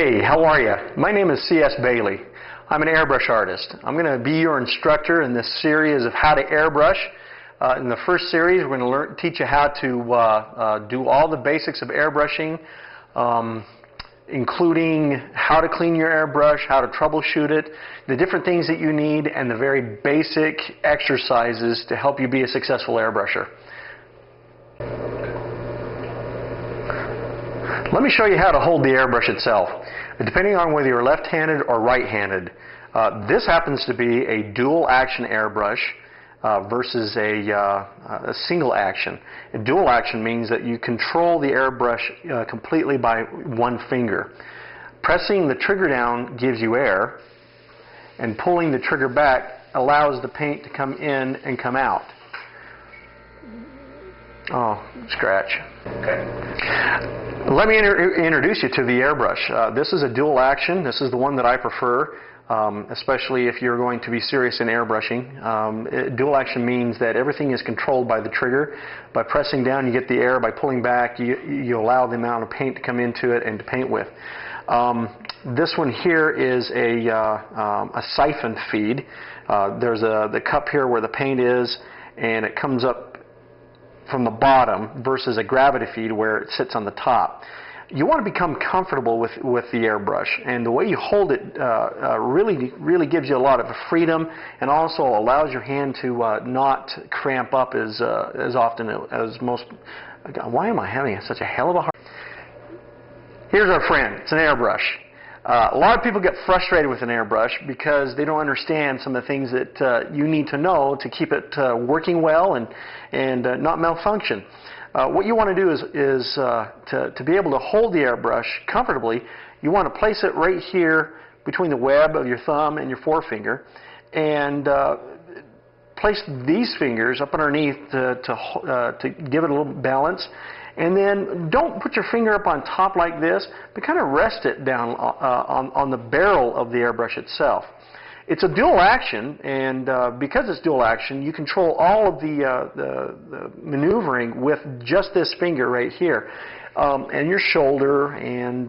Hey, how are you? My name is C.S.Bailey. I'm an airbrush artist. I'm going to be your instructor in this series of how to airbrush. In the first series, we're going to teach you how to do all the basics of airbrushing, including how to clean your airbrush, how to troubleshoot it, the different things that you need, and the very basic exercises to help you be a successful airbrusher. Let me show you how to hold the airbrush itself, depending on whether you're left-handed or right-handed. This happens to be a dual action airbrush versus a single action. A dual action means that you control the airbrush completely by one finger. Pressing the trigger down gives you air, and pulling the trigger back allows the paint to come in and come out. Oh, scratch. Okay. Let me introduce you to the airbrush. This is a dual action. This is the one that I prefer, especially if you're going to be serious in airbrushing. Dual action means that everything is controlled by the trigger. By pressing down, you get the air. By pulling back, you allow the amount of paint to come into it and to paint with. This one here is a siphon feed. There's the cup here where the paint is, and it comes up from the bottom versus a gravity feed where it sits on the top. You want to become comfortable with the airbrush, and the way you hold it really gives you a lot of freedom, and also allows your hand to not cramp up as often as most. Why am I having such a hell of a hard? Here's our friend. It's an airbrush. A lot of people get frustrated with an airbrush because they don't understand some of the things that you need to know to keep it working well and not malfunction. What you want to do is to be able to hold the airbrush comfortably, you want to place it right here between the web of your thumb and your forefinger, and place these fingers up underneath to give it a little balance. And then don't put your finger up on top like this, but kind of rest it down on the barrel of the airbrush itself. It's a dual action, and because it's dual action, you control all of the maneuvering with just this finger right here, and your shoulder. And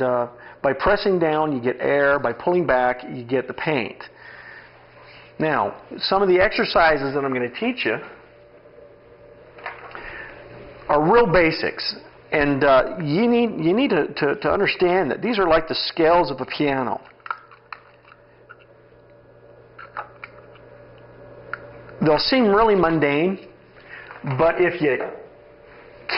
by pressing down, you get air. By pulling back, you get the paint. Now, some of the exercises that I'm going to teach you are real basics, and you need to understand that these are like the scales of a piano. They'll seem really mundane, but if you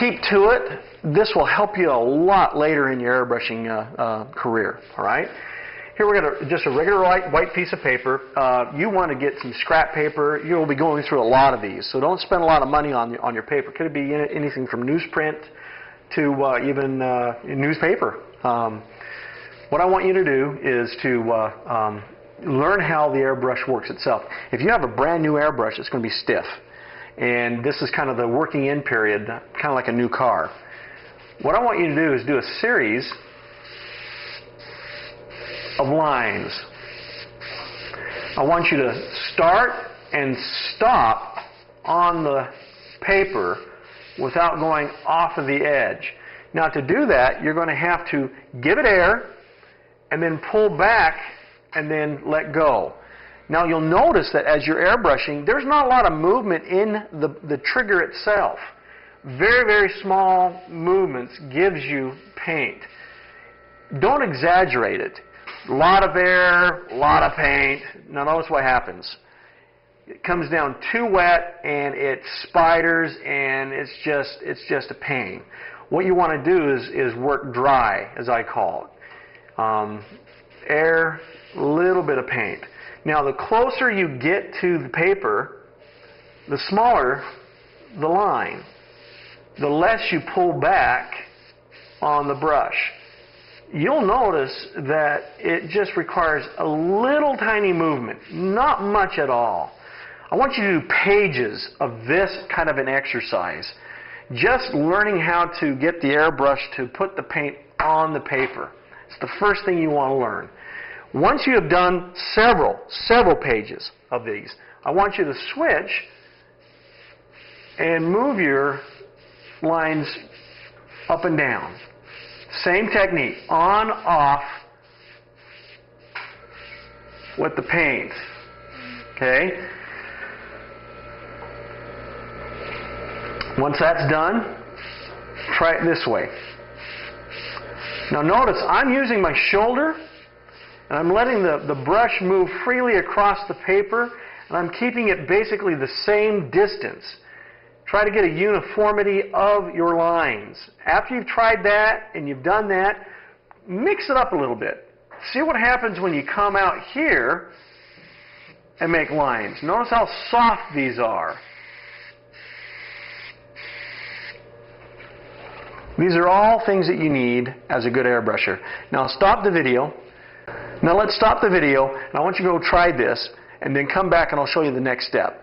keep to it, this will help you a lot later in your airbrushing career. All right? Here we're going to just a regular white piece of paper. You want to get some scrap paper. You'll be going through a lot of these, so don't spend a lot of money on your paper. Could be anything from newsprint to even newspaper. What I want you to do is to learn how the airbrush works itself. If you have a brand new airbrush, it's going to be stiff, and this is kind of the working in period, kind of like a new car. What I want you to do is do a series of lines. I want you to start and stop on the paper without going off of the edge. Now, to do that, you're going to have to give it air and then pull back and then let go. Now, you'll notice that as you're airbrushing, there's not a lot of movement in the trigger itself. Very, very small movements gives you paint. Don't exaggerate it. A lot of air, a lot of paint. Now notice what happens. It comes down too wet and it spiders, and it's just a pain. What you want to do is work dry, as I call it. Air, little bit of paint. Now the closer you get to the paper, the smaller the line. The less you pull back on the brush. You'll notice that it just requires a little tiny movement, not much at all. I want you to do pages of this kind of an exercise, just learning how to get the airbrush to put the paint on the paper. It's the first thing you want to learn. Once you have done several pages of these, I want you to switch and move your lines up and down. Same technique, on, off, with the paint. Okay? Once that's done, try it this way. Now notice, I'm using my shoulder, and I'm letting the brush move freely across the paper, and I'm keeping it basically the same distance. Try to get a uniformity of your lines. After you've tried that, and you've done that, mix it up a little bit. See what happens when you come out here and make lines. Notice how soft these are. These are all things that you need as a good airbrusher. Now stop the video. Now let's stop the video, and I want you to go try this, and then come back and I'll show you the next step.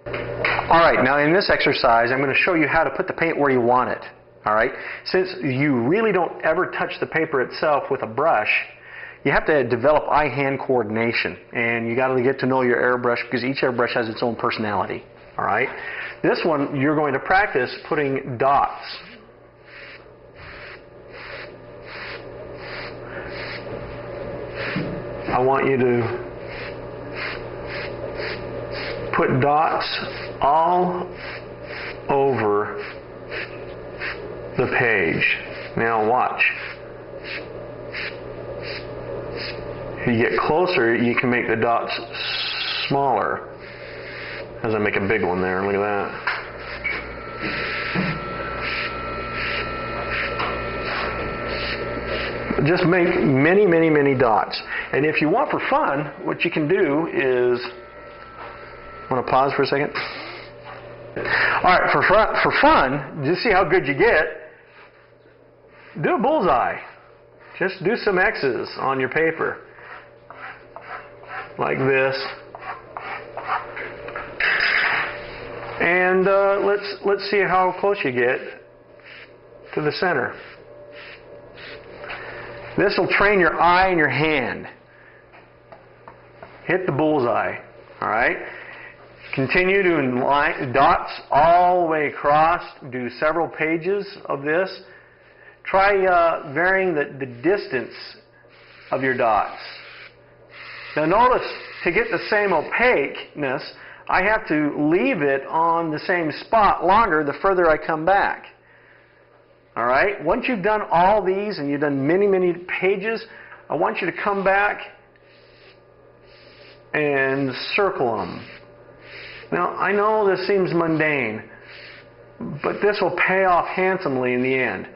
Alright, now in this exercise I'm going to show you how to put the paint where you want it. Alright? Since you really don't ever touch the paper itself with a brush, you have to develop eye-hand coordination, and you got to get to know your airbrush, because each airbrush has its own personality. Alright? This one you're going to practice putting dots. I want you to put dots all over the page. Now watch. If you get closer, you can make the dots smaller. As I make a big one there, look at that. Just make many, many, many dots. And if you want for fun, what you can do is, want to pause for a second? Alright, for fun, just see how good you get, do a bullseye. Just do some X's on your paper. Like this. And let's see how close you get to the center. This will train your eye and your hand. Hit the bullseye. Alright? Continue doing dots all the way across. Do several pages of this. Try varying the distance of your dots. Now notice, to get the same opaqueness, I have to leave it on the same spot longer the further I come back. Alright? Once you've done all these and you've done many, many pages, I want you to come back and circle them. Now, I know this seems mundane, but this will pay off handsomely in the end.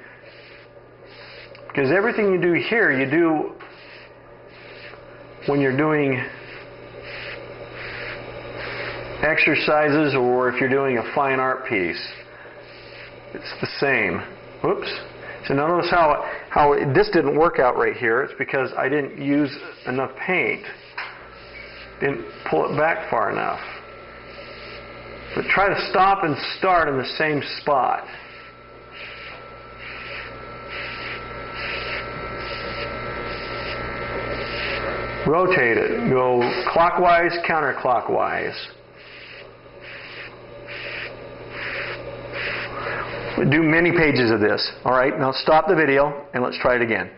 Because everything you do here, you do when you're doing exercises or if you're doing a fine art piece. It's the same. Whoops. So notice how this didn't work out right here. It's because I didn't use enough paint. Didn't pull it back far enough. But try to stop and start in the same spot. Rotate it. Go clockwise, counterclockwise. Do many pages of this. Alright, now stop the video and let's try it again.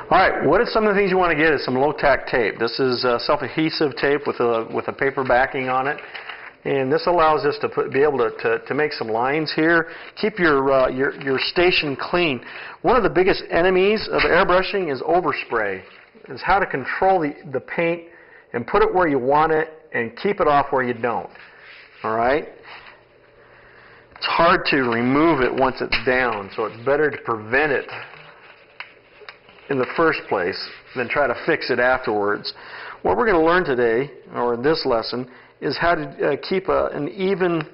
Alright, what are some of the things you want to get is some low-tack tape. This is self-adhesive tape with a paper backing on it. And this allows us to be able to make some lines here. Keep your station clean. One of the biggest enemies of airbrushing is overspray. Is how to control the paint and put it where you want it and keep it off where you don't. Alright? It's hard to remove it once it's down, so it's better to prevent it in the first place than try to fix it afterwards. What we're going to learn today, or in this lesson, is how to keep an even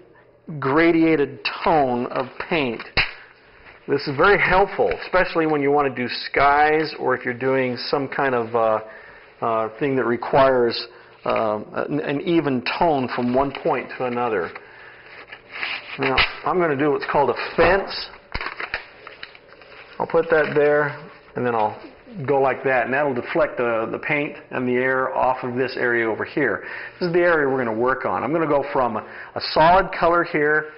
gradiated tone of paint. This is very helpful, especially when you want to do skies or if you're doing some kind of thing that requires an even tone from one point to another. Now, I'm going to do what's called a fence. I'll put that there, and then I'll go like that, and that'll deflect the paint and the air off of this area over here. This is the area we're going to work on. I'm going to go from a solid color here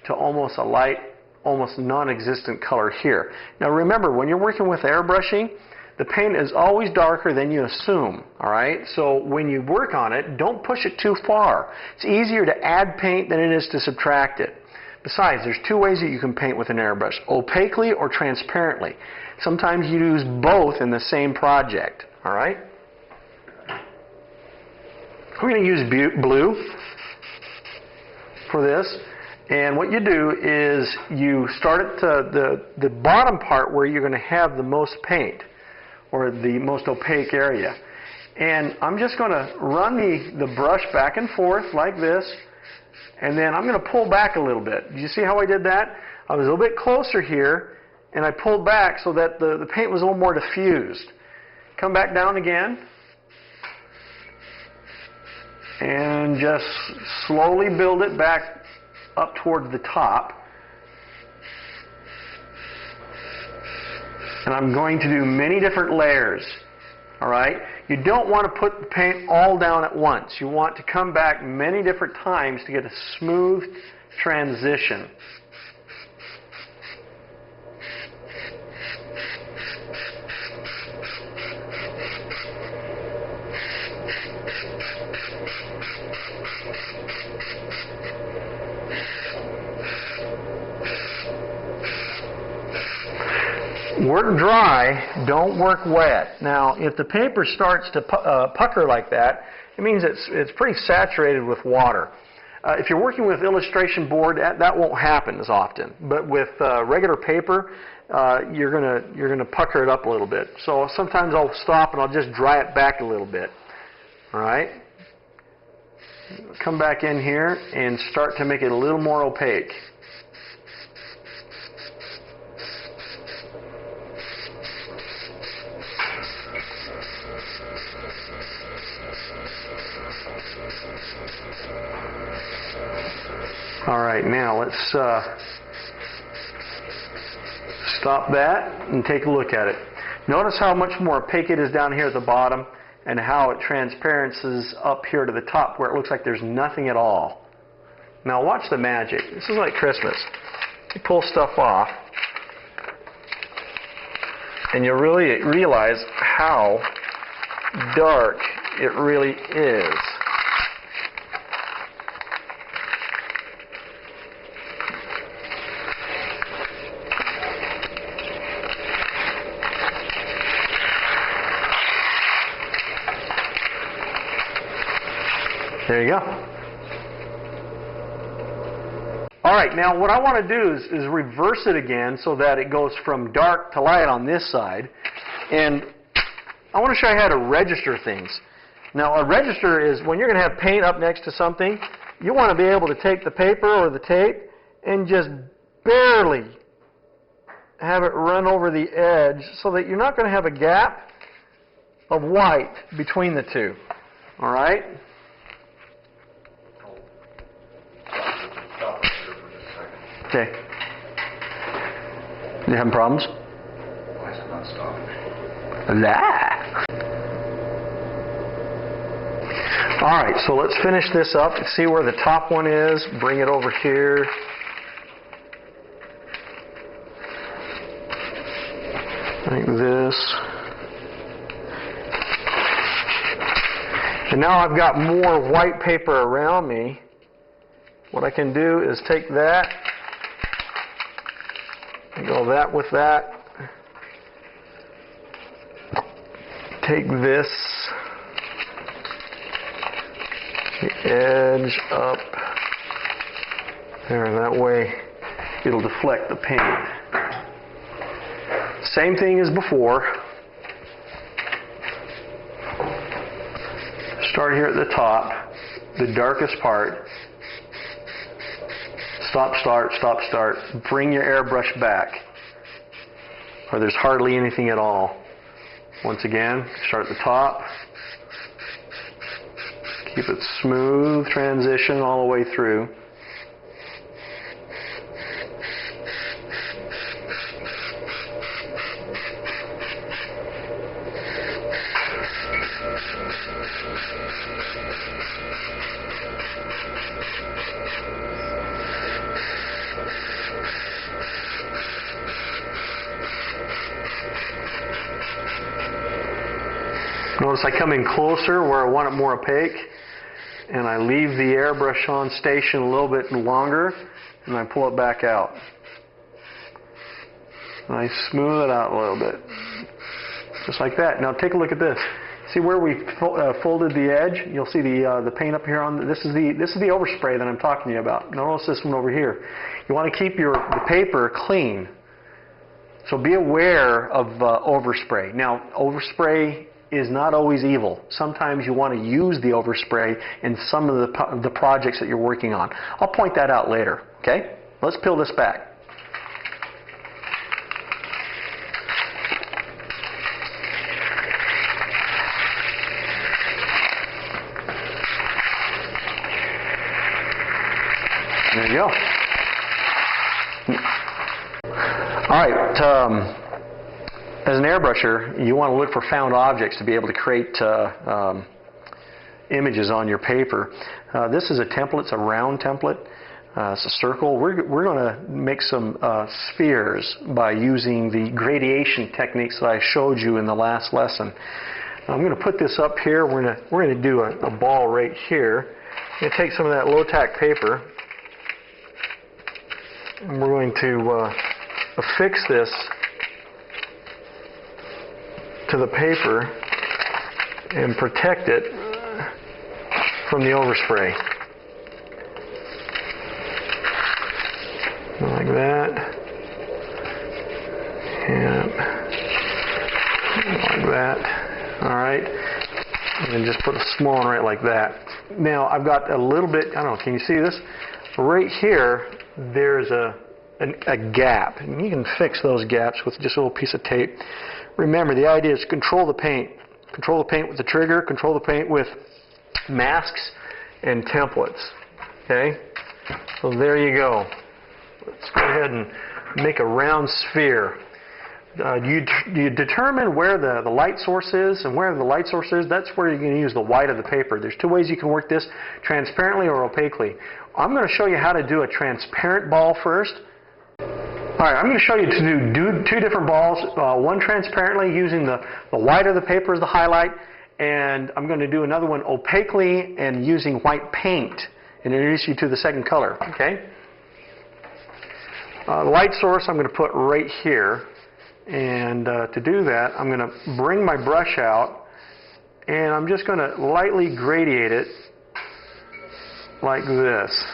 to almost a light, almost non-existent color here. Now remember, when you're working with airbrushing, The paint is always darker than you assume, all right? So when you work on it, don't push it too far. It's easier to add paint than it is to subtract it. Besides, there's two ways that you can paint with an airbrush, opaquely or transparently. Sometimes you use both in the same project, all right? We're going to use blue for this. And what you do is you start at the bottom part where you're going to have the most paint, or the most opaque area. And I'm just going to run the brush back and forth like this, and then I'm going to pull back a little bit. Do you see how I did that? I was a little bit closer here, and I pulled back so that the paint was a little more diffused. Come back down again, and just slowly build it back up towards the top. And I'm going to do many different layers. All right? You don't want to put the paint all down at once. You want to come back many different times to get a smooth transition. Work dry, don't work wet. Now, if the paper starts to pucker like that, it means it's pretty saturated with water. If you're working with illustration board, that won't happen as often. But with regular paper, you're gonna pucker it up a little bit. So sometimes I'll stop and I'll just dry it back a little bit. All right. Come back in here and start to make it a little more opaque. All right, now let's stop that and take a look at it. Notice how much more opaque it is down here at the bottom and how it transparences up here to the top where it looks like there's nothing at all. Now watch the magic. This is like Christmas. You pull stuff off and you really realize how dark it really is. There you go. All right, now what I want to do is reverse it again so that it goes from dark to light on this side. And I want to show you how to register things. Now, a register is when you're going to have paint up next to something, you want to be able to take the paper or the tape and just barely have it run over the edge so that you're not going to have a gap of white between the two. All right? Okay. You having problems? Why is it not stopping? Lah. All right, so let's finish this up. See where the top one is. Bring it over here. Like this. And now I've got more white paper around me. What I can do is take that. Go that with that. Take this, the edge up there, and that way it'll deflect the paint. Same thing as before. Start here at the top, the darkest part. Stop, start, stop, start. Bring your airbrush back, or there's hardly anything at all. Once again, start at the top. Keep it smooth transition all the way through. Notice I come in closer where I want it more opaque, and I leave the airbrush on station a little bit longer, and I pull it back out. And I smooth it out a little bit, just like that. Now take a look at this. See where we folded the edge? You'll see the paint up here on this is the overspray that I'm talking to you about. Notice this one over here. You want to keep the paper clean, so be aware of overspray. Now overspray is not always evil. Sometimes you want to use the overspray in some of the projects that you're working on. I'll point that out later. Okay? Let's peel this back. There you go. All right. As an airbrusher, you want to look for found objects to be able to create images on your paper. This is a template. It's a round template. It's a circle. We're going to make some spheres by using the gradation techniques that I showed you in the last lesson. I'm going to put this up here. We're going to do a ball right here. I'm going to take some of that low-tack paper, and we're going to affix this to the paper and protect it from the overspray. Like that. And like that. All right. And then just put a small one right like that. Now I've got a little bit, I don't know, can you see this? Right here, there's a gap. And you can fix those gaps with just a little piece of tape. Remember, the idea is control the paint. Control the paint with the trigger, control the paint with masks and templates. Okay? So there you go. Let's go ahead and make a round sphere. You determine where the light source is, and where the light source is, that's where you're going to use the white of the paper. There's two ways you can work this, transparently or opaquely. I'm going to show you how to do a transparent ball first. All right, I'm going to show you to do two different balls, one transparently using the white of the paper as the highlight, and I'm going to do another one opaquely and using white paint and introduce you to the second color. Okay? The light source I'm going to put right here, and to do that I'm going to bring my brush out, and I'm just going to lightly gradate it like this.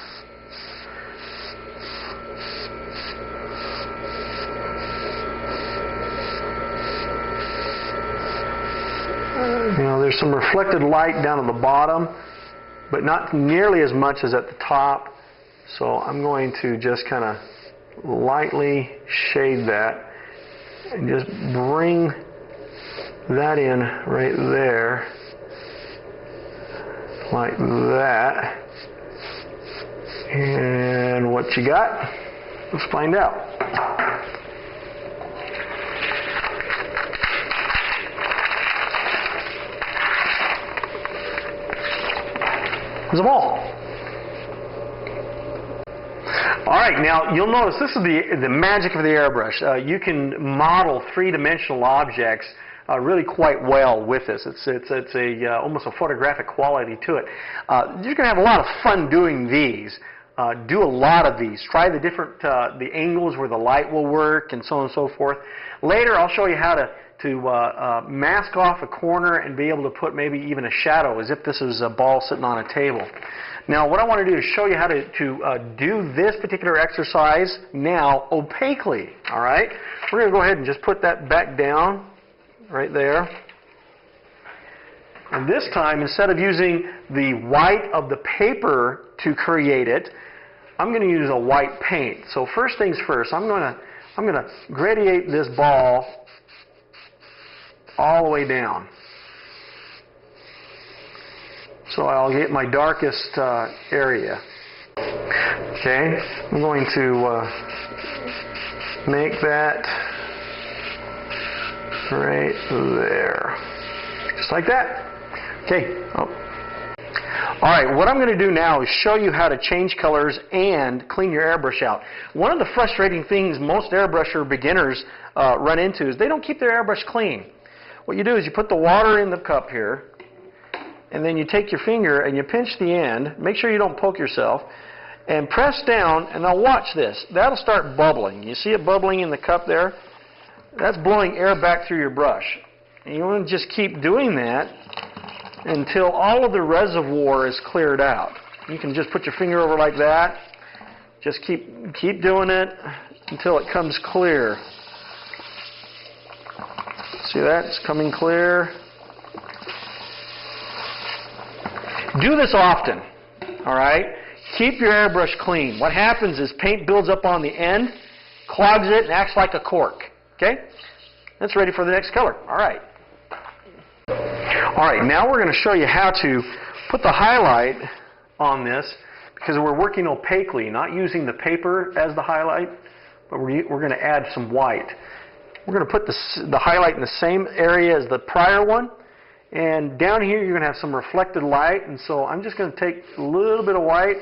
You know, there's some reflected light down at the bottom, but not nearly as much as at the top. So I'm going to just kind of lightly shade that and just bring that in right there, like that. And what you got? Let's find out. There's a ball. All right, now you'll notice this is the magic of the airbrush. You can model three-dimensional objects really quite well with this. It's almost a photographic quality to it. You're going to have a lot of fun doing these. Do a lot of these. Try the different the angles where the light will work and so on and so forth. Later, I'll show you how to mask off a corner and be able to put maybe even a shadow as if this is a ball sitting on a table. Now what I want to do is show you how to do this particular exercise now opaquely. Alright? We're going to go ahead and just put that back down right there. And this time, instead of using the white of the paper to create it, I'm going to use a white paint. So first things first, I'm going to gradiate this ball all the way down. So I'll get my darkest area. Okay, I'm going to make that right there. Just like that. Okay. All right, what I'm going to do now is show you how to change colors and clean your airbrush out. One of the frustrating things most airbrusher beginners run into is they don't keep their airbrush clean. What you do is you put the water in the cup here, and then you take your finger and you pinch the end. Make sure you don't poke yourself. And press down, and now watch this. That'll start bubbling. You see it bubbling in the cup there? That's blowing air back through your brush. And you want to just keep doing that until all of the reservoir is cleared out. You can just put your finger over like that. Just keep doing it until it comes clear. See that? It's coming clear. Do this often, all right? Keep your airbrush clean. What happens is paint builds up on the end, clogs it, and acts like a cork. Okay? That's ready for the next color. All right. All right, now we're going to show you how to put the highlight on this because we're working opaquely, not using the paper as the highlight, but we're going to add some white. We're going to put the highlight in the same area as the prior one. And down here you're going to have some reflected light, and so I'm just going to take a little bit of white.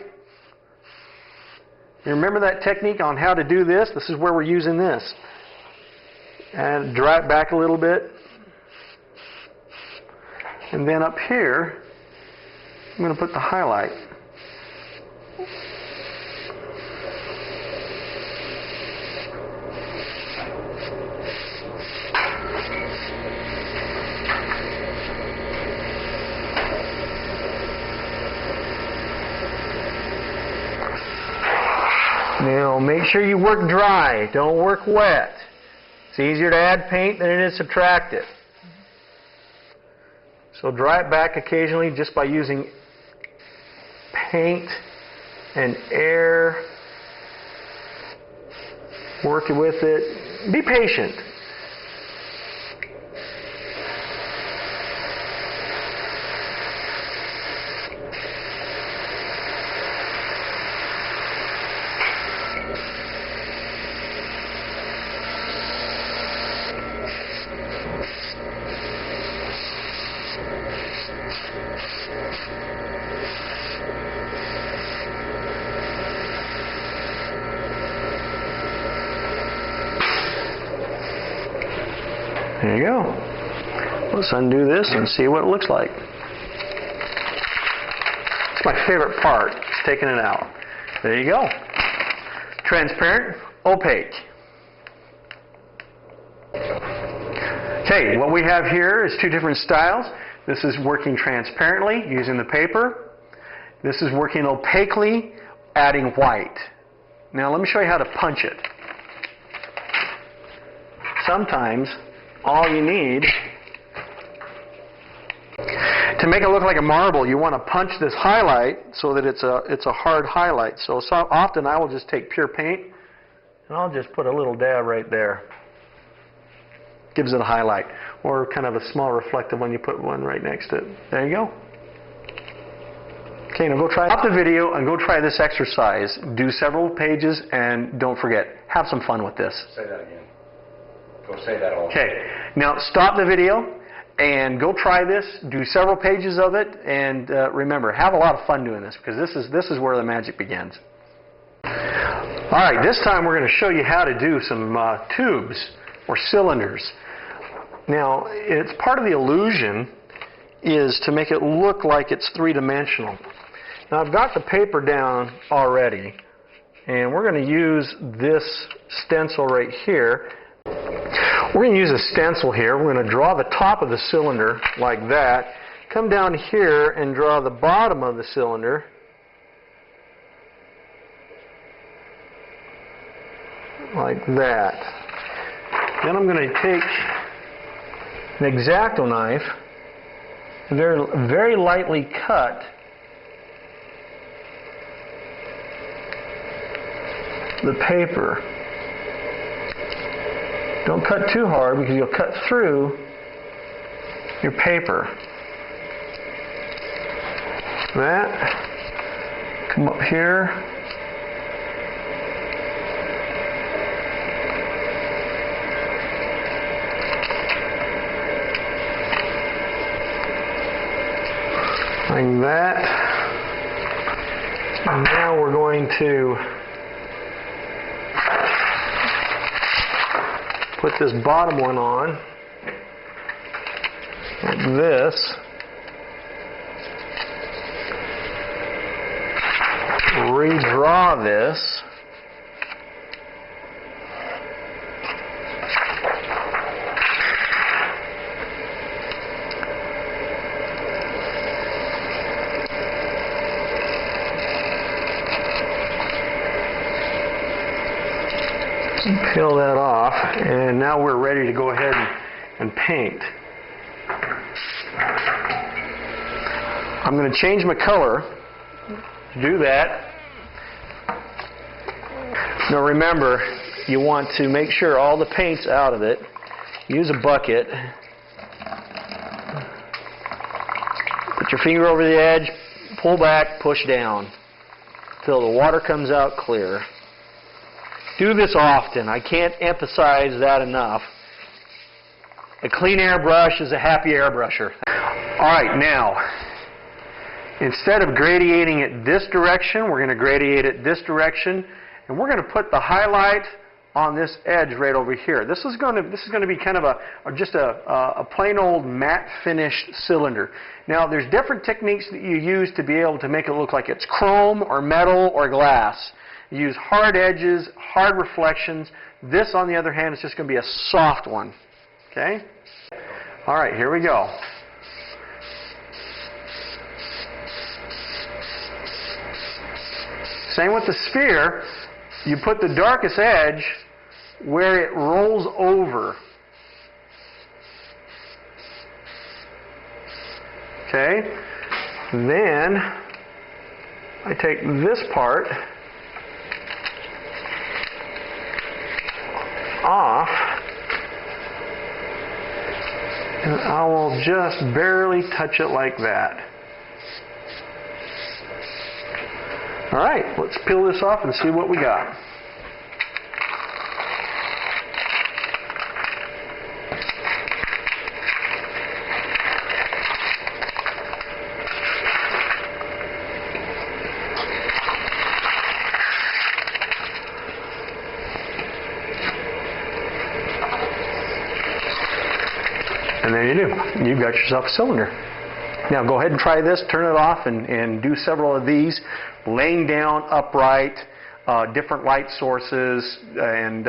You remember that technique on how to do this? This is where we're using this. And draw it back a little bit. And then up here, I'm going to put the highlight. Now, make sure you work dry. Don't work wet. It's easier to add paint than it is to subtract it. So dry it back occasionally just by using paint and air. Working with it. Be patient. There you go. Let's undo this and see what it looks like. It's my favorite part, is taking it out. There you go. Transparent, opaque. Okay, what we have here is two different styles. This is working transparently using the paper. This is working opaquely, adding white. Now let me show you how to punch it. Sometimes all you need to make it look like a marble, you want to punch this highlight so that it's a hard highlight. So often I will just take pure paint and I'll just put a little dab right there. Gives it a highlight, or kind of a small reflective one. You put one right next to it. There you go. Okay, now go try. Stop the video and go try this exercise. Do several pages and don't forget, have some fun with this. Say that again. Go say that all. Okay, now stop the video and go try this. Do several pages of it, and remember, have a lot of fun doing this because this is where the magic begins. All right, this time we're going to show you how to do some tubes or cylinders. Now, it's part of the illusion is to make it look like it's three-dimensional. Now, I've got the paper down already, and we're going to use this stencil right here. We're going to use a stencil here. We're going to draw the top of the cylinder like that. Come down here and draw the bottom of the cylinder. Like that. Then I'm going to take an X-Acto knife and very lightly cut the paper. Don't cut too hard because you'll cut through your paper. That. Come up here. Like that. And now we're going to put this bottom one on, like this. Redraw this. Peel that off, and now we're ready to go ahead and paint. I'm going to change my color. To do that, now remember, you want to make sure all the paint's out of it. Use a bucket. Put your finger over the edge, pull back, push down until the water comes out clear. Do this often. I can't emphasize that enough. A clean airbrush is a happy airbrusher. All right, now, instead of gradiating it this direction, we're going to gradiate it this direction, and we're going to put the highlight on this edge right over here. This is going to be kind of just a plain old matte finished cylinder. Now, there's different techniques that you use to be able to make it look like it's chrome or metal or glass. You use hard edges, hard reflections. This, on the other hand, is just going to be a soft one. Okay? All right, here we go. Same with the sphere. You put the darkest edge where it rolls over. Okay? Then I take this part off, and I will just barely touch it like that. All right, let's peel this off and see what we got. And there you do. You've got yourself a cylinder. Now go ahead and try this, turn it off, and do several of these, laying down upright, different light sources, and